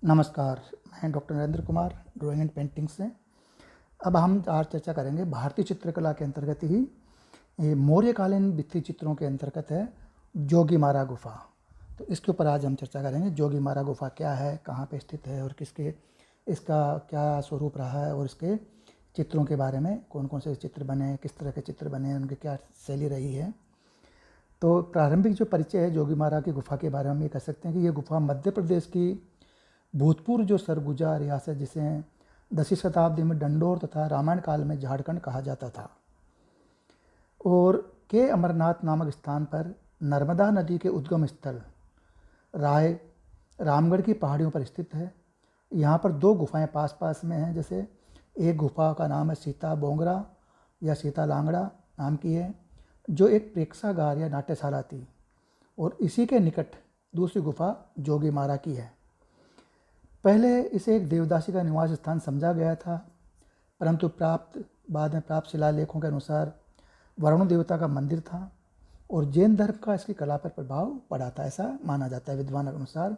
नमस्कार, मैं doctor Narendra Kumar drawing and painting से। अब हम आज चर्चा करेंगे भारतीय चित्रकला के अंतर्गत ही ये मौर्यकालीन भित्ति चित्रों के अंतर्गत है जोगीमारा गुफा। तो इसके ऊपर आज हम चर्चा करेंगे। जोगीमारा गुफा क्या है, कहाँ पे स्थित है और किसके इसका क्या स्वरूप रहा है और इसके चित्रों के बारे में, कौन कौन से चित्र बने, किस तरह के चित्र बने, उनकी क्या शैली रही है। तो प्रारंभिक जो परिचय है जोगीमारा की गुफा के बारे में हम ये कह सकते हैं कि ये गुफा मध्य प्रदेश की भूतपूर्व जो सरगुजा रियासत, जिसे 10वीं शताब्दी में डंडौर तथा रामायण काल में झारखंड कहा जाता था, और के अमरनाथ नामक स्थान पर नर्मदा नदी के उद्गम स्थल रामगढ़ की पहाड़ियों पर स्थित है। यहाँ पर दो गुफाएं पास पास में हैं। जैसे एक गुफा का नाम है सीता बोंगरा या सीता लांगड़ा नाम की है, जो एक प्रेक्षागार या नाट्यशाला थी, और इसी के निकट दूसरी गुफा जोगीमारा की है। पहले इसे एक देवदासी का निवास स्थान समझा गया था, परंतु बाद में प्राप्त शिलालेखों के अनुसार वरुण देवता का मंदिर था और जैन धर्म का इसकी कला पर प्रभाव पड़ा था, ऐसा माना जाता है। विद्वानों के अनुसार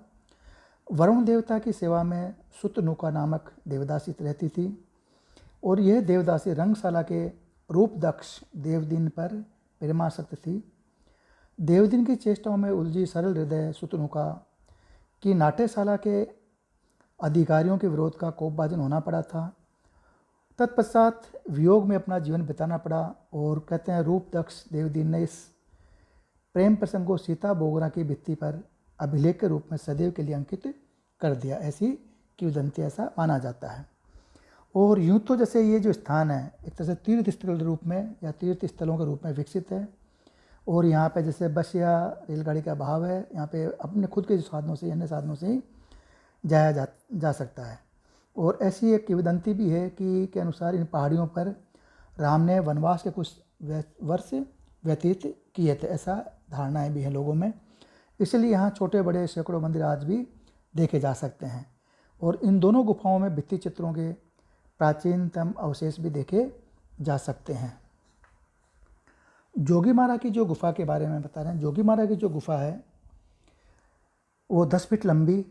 वरुण देवता की सेवा में सुतनुका नामक देवदासी रहती थी, और यह देवदासी रंगशाला के रूप दक्ष देवदिन पर प्रेमासक्त थी। देवदिन की चेष्टाओं में उलझी सरल हृदय सुतनुका की नाट्यशाला के अधिकारियों के विरोध का कोपभाजन होना पड़ा था। तत्पश्चात वियोग में अपना जीवन बिताना पड़ा, और कहते हैं रूप दक्ष देवदीन ने इस प्रेम प्रसंग को सीता बोगरा की भित्ति पर अभिलेख के रूप में सदैव के लिए अंकित कर दिया, ऐसी किंवदंती, ऐसा माना जाता है। और यूँ तो जैसे ये जो स्थान है एक तरह से तीर्थ स्थल रूप में या तीर्थ स्थलों के रूप में विकसित है, और यहाँ पे जैसे बस या रेलगाड़ी का अभाव है, यहाँ पे अपने खुद के साधनों से, अन्य साधनों से ही जाया जा सकता है। और ऐसी एक किंवदंती भी है कि के अनुसार इन पहाड़ियों पर राम ने वनवास के कुछ वर्ष व्यतीत किए थे, ऐसा धारणाएं भी हैं लोगों में। इसलिए यहाँ छोटे बड़े सैकड़ों मंदिर आज भी देखे जा सकते हैं, और इन दोनों गुफाओं में भित्ति चित्रों के प्राचीनतम अवशेष भी देखे जा सकते हैं। जोगीमारा की जो गुफा के बारे में बता रहे हैं, जोगीमारा की जो गुफा है वो 10 फीट लंबी,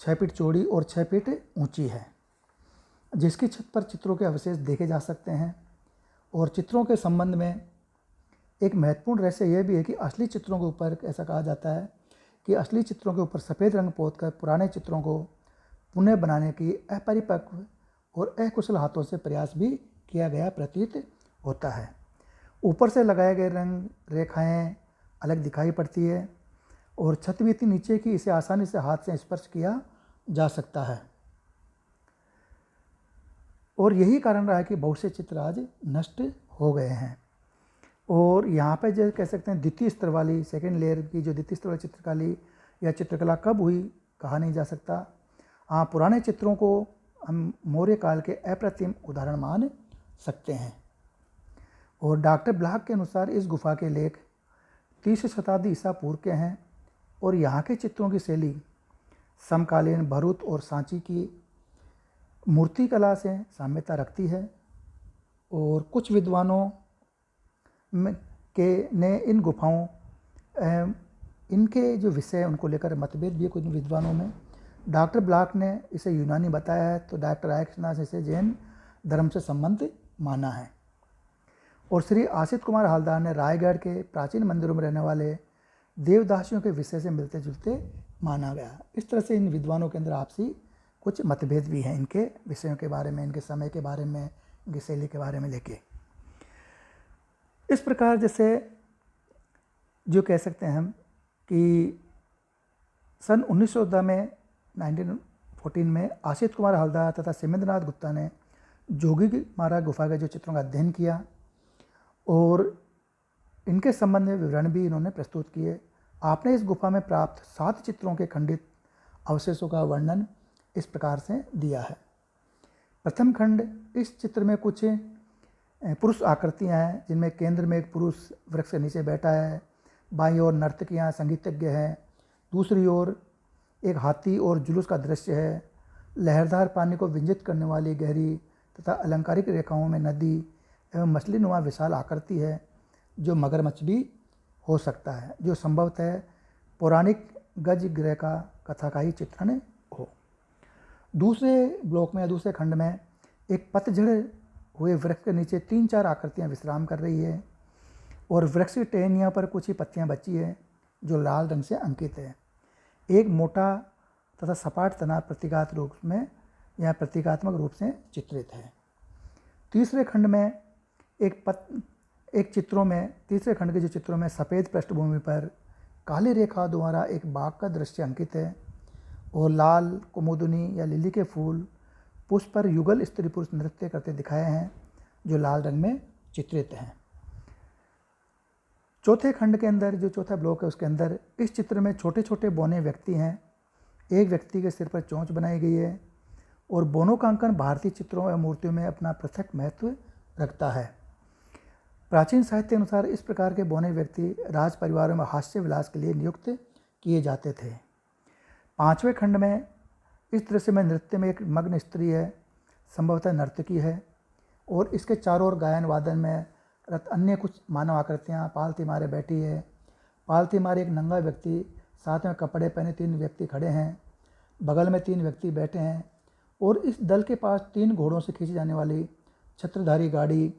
6 फीट चौड़ी और 6 फीट ऊंची है, जिसकी छत पर चित्रों के अवशेष देखे जा सकते हैं। और चित्रों के संबंध में एक महत्वपूर्ण रहस्य यह भी है कि असली चित्रों के ऊपर ऐसा कहा जाता है कि असली चित्रों के ऊपर सफ़ेद रंग पोतकर पुराने चित्रों को पुनः बनाने की अपरिपक्व और अकुशल हाथों से प्रयास भी किया गया प्रतीत होता है। ऊपर से लगाए गए रंग रेखाएं अलग दिखाई पड़ती है, और छत भी इतनी नीचे कि इसे आसानी से हाथ से स्पर्श किया जा सकता है। और यही कारण रहा है कि बहुत से चित्र आज नष्ट हो गए हैं। और यहाँ पे जो कह सकते हैं द्वितीय स्तर वाली, सेकेंड लेयर की जो द्वितीय स्तर वाली चित्रकारी या चित्रकला कब हुई कहा नहीं जा सकता। हाँ, पुराने चित्रों को हम मौर्य काल के अप्रतिम उदाहरण मान सकते हैं। और डॉक्टर ब्लॉक के अनुसार इस गुफा के लेख 30वीं शताब्दी ईसा पूर्व के हैं, और यहाँ के चित्रों की शैली समकालीन भरूच और सांची की मूर्तिकला से साम्यता रखती है। और कुछ विद्वानों ने इन गुफाओं इनके जो विषय उनको लेकर मतभेद भी है कुछ विद्वानों में। डॉक्टर ब्लॉक ने इसे यूनानी बताया है, तो डॉक्टर आयक्षनाथ ने इसे जैन धर्म से संबंध माना है। और श्री आशित कुमार हालदार ने रायगढ़ के प्राचीन मंदिरों में रहने वाले देवदासियों के विषय से मिलते जुलते माना गया। इस तरह से इन विद्वानों के अंदर आपसी कुछ मतभेद भी हैं इनके विषयों के बारे में, इनके समय के बारे में, इनकी शैली के बारे में लेके। इस प्रकार जैसे जो कह सकते हैं हम कि सन 1914 में आशित कुमार हालदार तथा सिमेंद्रनाथ गुप्ता ने जोगीमारा गुफा के जो चित्रों का अध्ययन किया, और इनके संबंध में विवरण भी इन्होंने प्रस्तुत किए। आपने इस गुफा में प्राप्त 7 चित्रों के खंडित अवशेषों का वर्णन इस प्रकार से दिया है। प्रथम खंड, इस चित्र में कुछ पुरुष आकृतियां हैं, जिनमें केंद्र में एक पुरुष वृक्ष के नीचे बैठा है, बाईं ओर नर्तकियां संगीतज्ञ हैं, दूसरी ओर एक हाथी और जुलूस का दृश्य है। लहरदार पानी को विंजित करने वाली गहरी तथा अलंकारिक रेखाओं में नदी एवं मछली नुमा विशाल आकृति है, जो मगरमच्छ भी हो सकता है, जो संभवतः पौराणिक गज गृह का कथा का ही चित्रण हो। दूसरे ब्लॉक में या दूसरे खंड में एक पतझड़ हुए वृक्ष के नीचे 3-4 आकृतियाँ विश्राम कर रही है और वृक्ष की टहनियों पर कुछ ही पत्तियाँ बची है जो लाल रंग से अंकित है। एक मोटा तथा सपाट तना प्रतीकात्मक रूप में या प्रतीकात्मक रूप से चित्रित है। तीसरे खंड में तीसरे खंड के जो चित्रों में सफ़ेद पृष्ठभूमि पर काली रेखा द्वारा एक बाघ का दृश्य अंकित है और लाल कुमुदनी या लिली के फूल पुष्प पर युगल स्त्री पुरुष नृत्य करते दिखाए हैं जो लाल रंग में चित्रित हैं। चौथे खंड के अंदर जो चौथा ब्लॉक है उसके अंदर इस चित्र में छोटे छोटे बौने व्यक्ति हैं। एक व्यक्ति के सिर पर चोंच बनाई गई है और बौनों का अंकन भारतीय चित्रों या मूर्तियों में अपना पृथक महत्व रखता है। प्राचीन साहित्य के अनुसार इस प्रकार के बौने व्यक्ति राज परिवारों में हास्य विलास के लिए नियुक्त किए जाते थे। पांचवें खंड में इस दृश्य में नृत्य में एक मग्न स्त्री है, संभवतः नर्तकी है, और इसके चारों ओर गायन वादन में अन्य कुछ मानव आकृतियाँ पालती मारे बैठी है। पालती मारे एक नंगा व्यक्ति, साथ में कपड़े पहने 3 व्यक्ति खड़े हैं, बगल में 3 व्यक्ति बैठे हैं और इस दल के पास 3 घोड़ों से खींची जाने वाली छत्रधारी गाड़ी,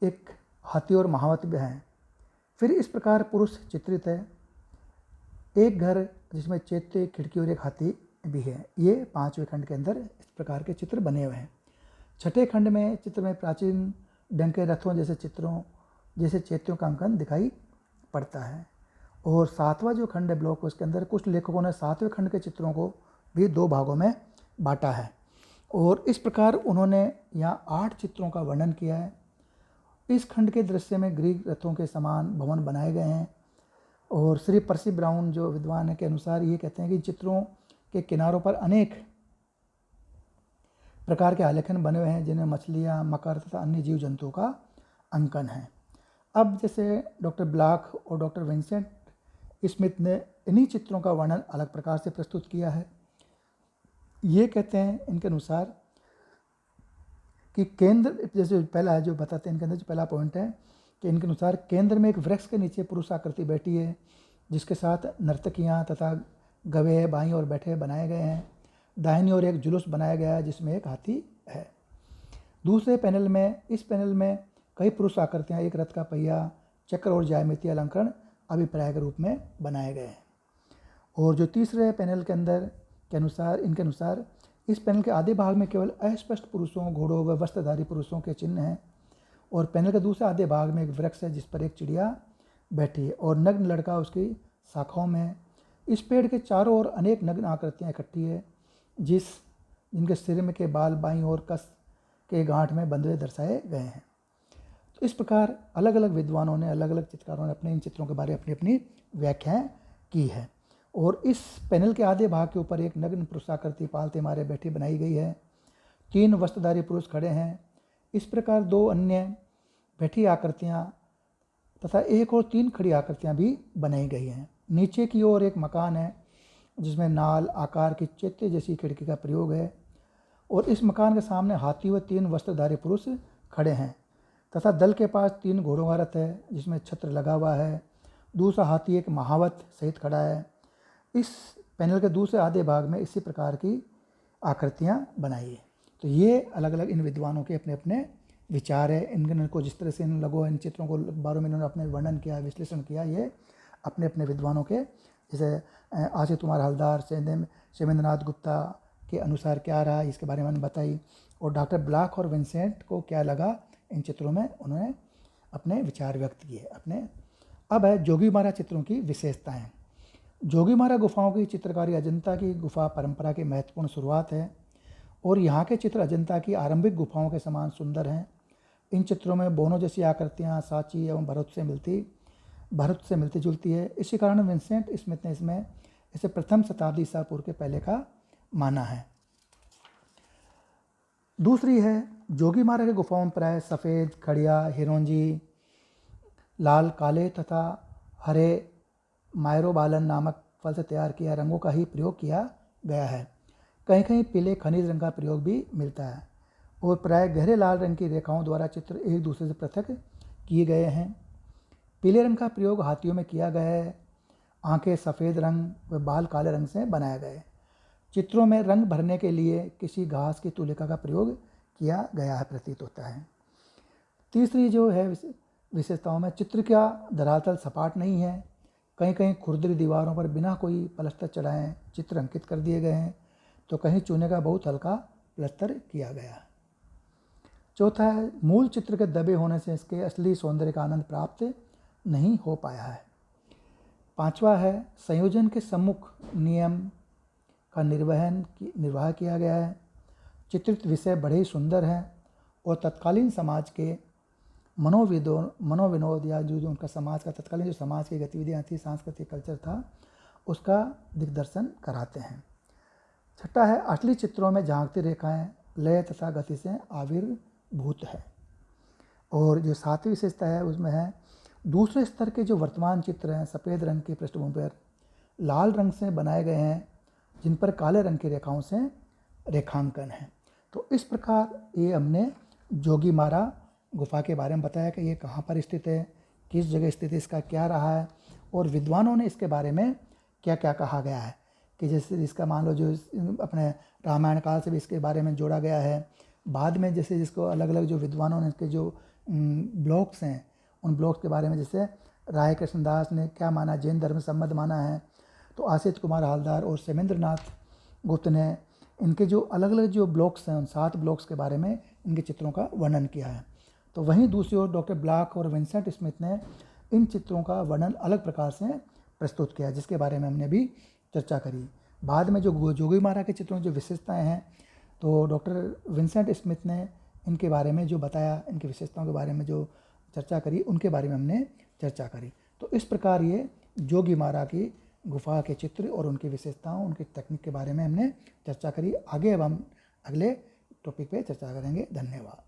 एक हाथी और महावत भी हैं। फिर इस प्रकार पुरुष चित्रित है। एक घर जिसमें चैत्य, खिड़की और एक हाथी भी है। ये 5वें खंड के अंदर इस प्रकार के चित्र बने हुए हैं। छठे खंड में चित्र में प्राचीन ढंग के रथों जैसे चित्रों जैसे चैत्यों का अंकन दिखाई पड़ता है। और 7वां जो खंड है ब्लॉक, उसके अंदर कुछ लेखकों ने 7वें खंड के चित्रों को भी 2 भागों में बांटा है और इस प्रकार उन्होंने यहाँ 8 चित्रों का वर्णन किया है। इस खंड के दृश्य में ग्रीक रथों के समान भवन बनाए गए हैं और श्री पर्सी ब्राउन जो विद्वान है के अनुसार ये कहते हैं कि चित्रों के किनारों पर अनेक प्रकार के आलेखन बने हुए हैं जिनमें मछलियाँ, मकर तथा अन्य जीव जंतुओं का अंकन है। अब जैसे डॉक्टर ब्लॉक और डॉक्टर विंसेंट स्मिथ ने इन्हीं चित्रों का वर्णन अलग प्रकार से प्रस्तुत किया है। ये कहते हैं इनके अनुसार कि केंद्र, जैसे पहला है जो बताते हैं इनके अंदर जो पहला पॉइंट है कि इनके अनुसार केंद्र में एक वृक्ष के नीचे पुरुष आकृति बैठी है जिसके साथ नर्तकियाँ तथा गवे बाईं ओर बैठे बनाए गए हैं। दाहिनी ओर एक जुलूस बनाया गया है जिसमें एक हाथी है। दूसरे पैनल में, इस पैनल में कई पुरुष आकृतियाँ, एक रथ का पहिया, चक्र और ज्यामितीय अलंकरण अभिप्राय के रूप में बनाए गए हैं। और जो तीसरे पैनल के अंदर के अनुसार, इनके अनुसार इस पैनल के आधे भाग में केवल अस्पष्ट पुरुषों, घोड़ों व वस्त्रधारी पुरुषों के चिन्ह हैं और पैनल के दूसरे आधे भाग में एक वृक्ष है जिस पर एक चिड़िया बैठी है और नग्न लड़का उसकी शाखाओं में है। इस पेड़ के चारों ओर अनेक नग्न आकृतियाँ इकट्ठी है जिनके सिर में के बाल बाईं ओर कस के गांठ में बंधे हुए दर्शाए गए हैं। तो इस प्रकार अलग अलग विद्वानों ने, अलग अलग चित्रकारों ने अपने इन चित्रों के बारे में अपनी अपनी व्याख्याएँ की है। और इस पैनल के आधे भाग के ऊपर एक नग्न पुरुषाकृति पालते मारे बैठी बनाई गई है। 3 वस्त्रधारी पुरुष खड़े हैं। इस प्रकार 2 अन्य बैठी आकृतियाँ तथा 1 और 3 खड़ी आकृतियाँ भी बनाई गई हैं। नीचे की ओर एक मकान है जिसमें नाल आकार की चैत्य जैसी खिड़की का प्रयोग है और इस मकान के सामने हाथी व 3 वस्त्रधारी पुरुष खड़े हैं तथा दल के पास 3 घोड़ों का रथ है जिसमें छत्र लगा हुआ है। दूसरा हाथी एक महावत सहित खड़ा है। इस पैनल के दूसरे आधे भाग में इसी प्रकार की आकृतियाँ बनाई है। तो ये अलग अलग इन विद्वानों के अपने अपने विचार है। इनको जिस तरह से इन लोगों, इन चित्रों को बारे में इन्होंने अपने वर्णन किया, विश्लेषण किया, ये अपने अपने विद्वानों के, जैसे आशिष कुमार हलदार, शेमेंद्रनाथ गुप्ता के अनुसार क्या रहा इसके बारे में बताई और डॉक्टर ब्लॉक और विंसेंट को क्या लगा इन चित्रों में, उन्होंने अपने विचार व्यक्त किए अपने। अब है जोगीमारा चित्रों की विशेषताएं। जोगीमारा गुफाओं की चित्रकारी अजंता की गुफा परंपरा की महत्वपूर्ण शुरुआत है और यहाँ के चित्र अजंता की आरंभिक गुफाओं के समान सुंदर हैं। इन चित्रों में बोनो जैसी आकृतियाँ सांची एवं भरत से मिलती जुलती है। इसी कारण विंसेंट स्मिथ ने इसे प्रथम शताब्दी ईसा पूर्व के पहले का माना है। दूसरी है जोगीमारा की गुफाओं में प्राय सफ़ेद, खड़िया, हिरोंजी, लाल, काले तथा हरे मायरोबालन नामक फल से तैयार किया रंगों का ही प्रयोग किया गया है। कहीं कहीं पीले खनिज रंग का प्रयोग भी मिलता है और प्राय गहरे लाल रंग की रेखाओं द्वारा चित्र एक दूसरे से पृथक किए गए हैं। पीले रंग का प्रयोग हाथियों में किया गया है। आंखें सफ़ेद रंग व बाल काले रंग से बनाए गए। चित्रों में रंग भरने के लिए किसी घास की तुलिका का प्रयोग किया गया है प्रतीत होता है। तीसरी जो है विशेषताओं में, चित्र का धरातल सपाट नहीं है, कहीं कहीं खुरदरी दीवारों पर बिना कोई पलस्तर चढ़ाए चित्र अंकित कर दिए गए हैं, तो कहीं चूने का बहुत हल्का पलस्तर किया गया है। चौथा है, मूल चित्र के दबे होने से इसके असली सौंदर्य का आनंद प्राप्त नहीं हो पाया है। पांचवा है, संयोजन के सम्मुख नियम का निर्वाह किया गया है। चित्रित विषय बड़े ही सुंदर हैं और तत्कालीन समाज के मनोविनोद या जो उनका समाज का तत्कालीन जो समाज की गतिविधियाँ थी, सांस्कृतिक कल्चर था, उसका दिग्दर्शन कराते हैं। छठा है, असली चित्रों में झांकती रेखाएं लय तथा गति से आविर्भूत है। और जो सातवीं विशेषता है उसमें है, दूसरे स्तर के जो वर्तमान चित्र हैं सफ़ेद रंग की पृष्ठभूमि पर लाल रंग से बनाए गए हैं, जिन पर काले रंग की रेखाओं से रेखांकन है। तो इस प्रकार ये हमने जोगीमारा गुफा के बारे में बताया कि ये कहाँ पर स्थित है, किस जगह स्थित है, इसका क्या रहा है, और विद्वानों ने इसके बारे में क्या क्या कहा गया है। कि जैसे इसका मान लो जो अपने रामायण काल से भी इसके बारे में जोड़ा गया है। बाद में जैसे जिसको अलग अलग जो विद्वानों ने इसके जो ब्लॉक्स हैं, उन ब्लॉक्स के बारे में जैसे राय कृष्णदास ने क्या माना, जैन धर्म संबद्ध माना है। तो आसित कुमार हालदार और सेमेंद्रनाथ गुप्त ने इनके जो अलग अलग जो ब्लॉक्स हैं, उन 7 ब्लॉक्स के बारे में इनके चित्रों का वर्णन किया है। तो वहीं दूसरी ओर डॉक्टर ब्लॉक और विंसेंट स्मिथ ने इन चित्रों का वर्णन अलग प्रकार से प्रस्तुत किया, जिसके बारे में हमने भी चर्चा करी। बाद में जो जोगीमारा के चित्रों जो विशेषताएं हैं, तो डॉक्टर विंसेंट स्मिथ ने इनके बारे में जो बताया, इनकी विशेषताओं के बारे में जो चर्चा करी, उनके बारे में हमने चर्चा करी। तो इस प्रकार ये जोगीमारा की गुफा के चित्र और उनकी विशेषताओं, उनकी तकनीक के बारे में हमने चर्चा करी। आगे अब हम अगले टॉपिक पे चर्चा करेंगे। धन्यवाद।